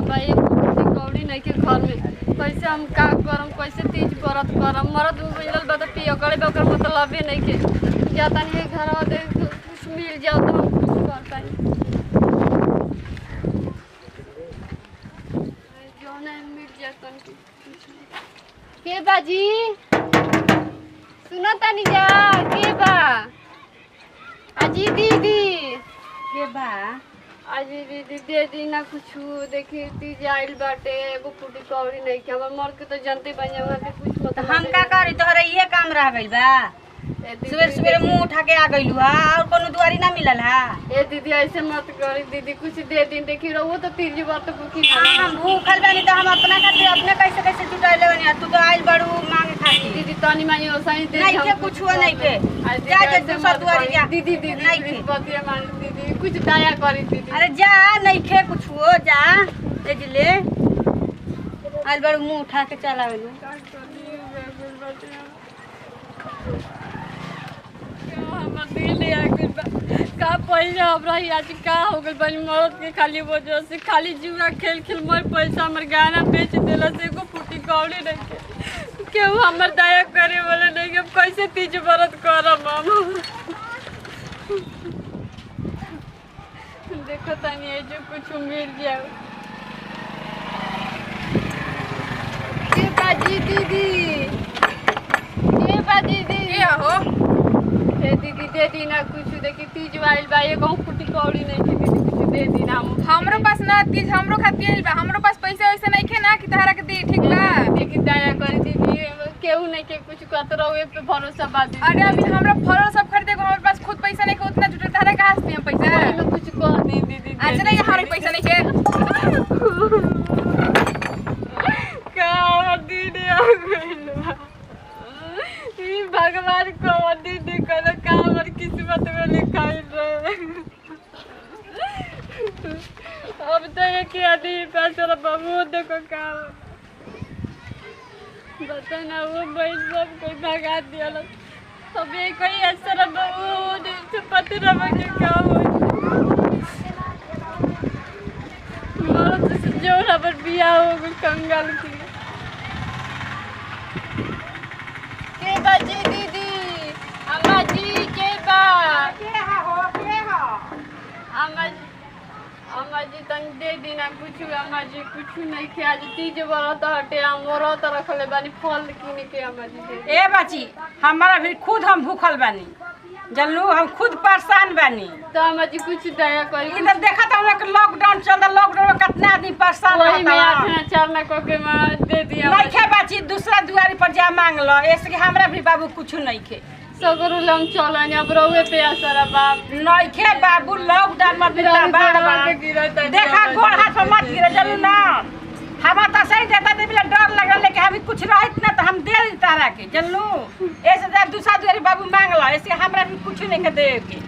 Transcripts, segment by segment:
भाई कौड़ी नहीं के घर में कैसे हम का करम कैसे तीज व्रत करम मरद मिलल बता पियो करे ओकर मतलब नहीं के जाता नहीं घर दे कुछ मिल जाओ तो हम कुछ कर पाई जो नहीं मिल जाता के बाजी सुनो तनी जा के बा अजी दीदी के बा अजी दीदी दे दी ना कुछ देखी तीज आइल बाटे एगो पूटी कौड़ी नहीं के हमर मर के तो जनते बन जावा के कुछ तो हम का करी तोहरा ये काम रह गइल बा सवेरे सवेरे मुंह उठा के आ गइलू हा और कोनो दुआरी ना मिलल हा ए दीदी ऐसे मत करी दीदी कुछ दे दिन देखी रहो तो तीज व्रत भूखी हम भूखल बानी तो हम अपना खातिर अपने कैसे कैसे जुटाइले बानी तू तो आइल बड़ू मांगे खातिर दीदी तनी मानी ओसाई दे नहीं के कुछ हुआ नहीं के जा जा दूसरा दुआरी जा दीदी दीदी नहीं के बतिया मान दीदी कुछ दया करी दीदी अरे जा नहीं के कुछ हो जा ले आइल बड़ू मुंह उठा के चला गइलू का पहले हमरा आज का हो गल बनी मरद के खाली वजह से खाली जुआ खेल खेल मोर पैसा हमर गाना बेच देला से एगो फूटी कौड़ी नहीं के केहू हमर दया करे वाला नहीं के कैसे तीज व्रत करब हम देखो तनी जो कुछ मिल जाओ के बाजी दीदी के बा दीदी के हो दीदी दे दी ना कुछ देखी तीज आइल बा एगो फूटी कौड़ी नहीं के दीदी कुछ दे दी ना हमरो पास ना तीज हमरो खातिर आइल बा हमरो पास पैसा वैसा नहीं खे ना कि तहरा के दी ठीक बा देखी दया कर दीदी केहू नहीं के कुछ कहत रहो पे भरोसा बा दीदी अरे अभी हमरा फल सब खरीदे को हमारे पास खुद पैसा नहीं के उतना जुटे तहरा कहां से हम पैसा मैं कुछ कह दी दीदी आज नहीं हमारे पैसा नहीं के का दीदी आ गइल ई भगवान को दीदी कहलो का हमर किस्मत में लिखाइल रहे अब तो एक आदमी पैसा बाबू देखो का बता ना वो भाई सब कोई भगा दिया अब एक कोई ऐसा बाबू पति रहा के क्या हो मरद से जो रबर बिया हो गई कंगाल की के बाजी दीदी अम्मा जी के बा अम्मा जी तन दे दीना कुछ अम्मा जी कुछ नहीं खे आज तीज व्रत हटे हमरो तो रखले बानी फल किन के अम्मा जी दे ए बाची हमारा भी खुद हम भूखल बानी जल्लू हम खुद परेशान बानी तो अम्मा जी कुछ दया करी इधर देखा तो हम लोग लॉकडाउन चल रहा लॉकडाउन में कितना आदमी परेशान वही में रहता आठना चारना को के मां दे दिया नहीं खे बाची दूसरा दुआरी पर जा मांग लो ऐसे कि हमरा भी बाबू कुछ नहीं खे सगरो लम चलन अब रोवे पे असर बाप नहीं खे बाबू लॉकडाउन में बिता बाड़ देखा गोड़ हाथ में मत गिरे जल्लू ना हमारा तो सही देता दे बिना डर लगा लेके हम कुछ रहित ना तो हम दे दी तारा के जल्लू ऐसे जा दूसरा दुआरी बाबू मांग लो ऐसे हमरा भी कुछ नहीं के दे के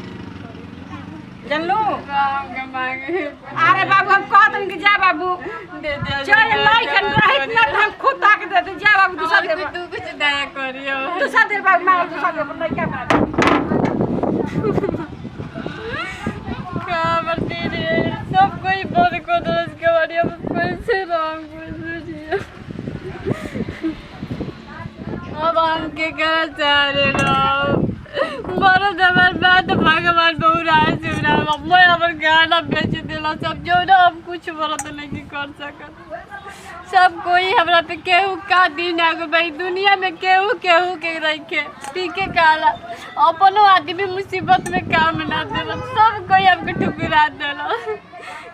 जल्लू अरे बाबू हम कहत कि जा बाबू दे दे चल लाई के रहित ना तो हम खुद ताक दे दे जा बाबू दूसरा दे तू कुछ दया करियो दूसरा दे बाबू मांग दूसरा दे नहीं क्या बात काबर दीदी सब कोई बोल को दरस के वाली अब कैसे रंग बुझियो अब हम के कह चाहे रहो बड़ा दबर बात भगवान बहुरा सुना मैं हमर गाना बेच देला सब जो ना हम कुछ व्रत नहीं कर सकत सब कोई हमरा पे केहू का दिन आ गई भाई दुनिया में केहू केहू के रखे ठीके काला अपनो आदमी मुसीबत में काम ना देला सब कोई हमके ठुकरा देला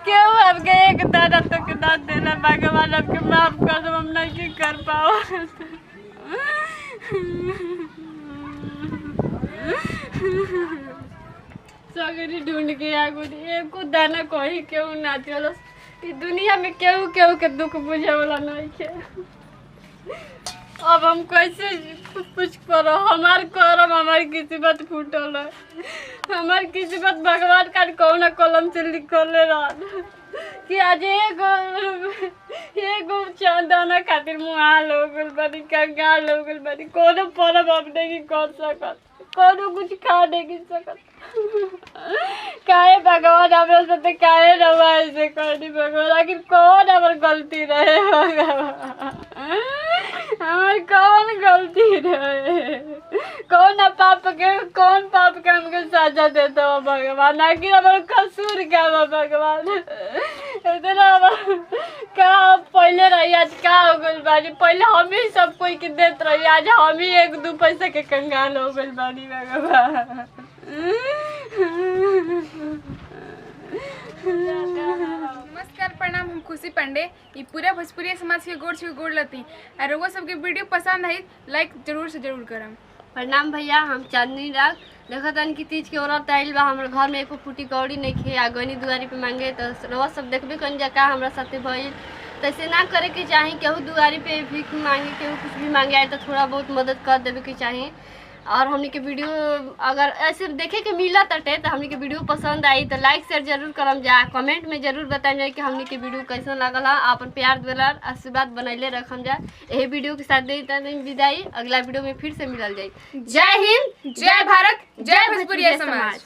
केहू हमके एक दाना तक ना देला भगवान हमके माफ कर दो हम नहीं कर पाओ सगरी ढूंढ के आगो एको दाना कही केहू ना चलो ई दुनिया में केहू केहू के दुख बुझे वाला नहीं है अब हम कैसे कुछ करो हमार करम हमारी किस्मत फूटल है हमार किस्मत भगवान का कौन कलम से लिखले रह कि आज एगो चांदना खातिर मुहा हो गल बनी कंगाल हो गल बनी कोनो परब हम नहीं कर सकत कोनो कुछ खा नहीं सकत काहे भगवान हमरा साथे काहे रवा ऐसे करनी भगवान आखिर कौन हमर आखिर हमारा कसूर क्या बा भगवान? इतना का पहले रही आज का हो गइल बानी? पहले हम ही सब कोई के देत रही, आज हम ही एक दो पैसा के कंगाल हो गइल बानी भगवान। नमस्कार प्रणाम, हम खुशी पांडे। ये पूरा भोजपुरी समाज के गोड़ छू गोड़ लती और वो सबके वीडियो पसंद आई लाइक जरूर से जरूर करम। प्रणाम भैया, हम चांदनी राग देखा तन की तीज के औरत आइल बा हमारे घर में एको फूटी कौड़ी नहीं खे आ गनी दुआरी पे मांगे तो रवा सब देखबे कन जा का हमरा साथे भइल। तो ऐसे ना करे के चाही, केहू दुआरी पे भीख मांगे केहू कुछ भी मांगे आए तो थोड़ा बहुत मदद कर देवे के चाही। और हमने के वीडियो अगर ऐसे देखे के मिला तटे तो हमने के वीडियो पसंद आई तो लाइक शेयर जरूर करम जा, कमेंट में जरूर बताएं जाए कि हमने के वीडियो कैसा लागल है। अपन प्यार दुलार आशीर्वाद बनैले रखम जा। यही वीडियो के साथ दे विदाई, अगला वीडियो में फिर से मिलल जाए। जय हिंद, जय भारत, जय भोजपुरी समाज।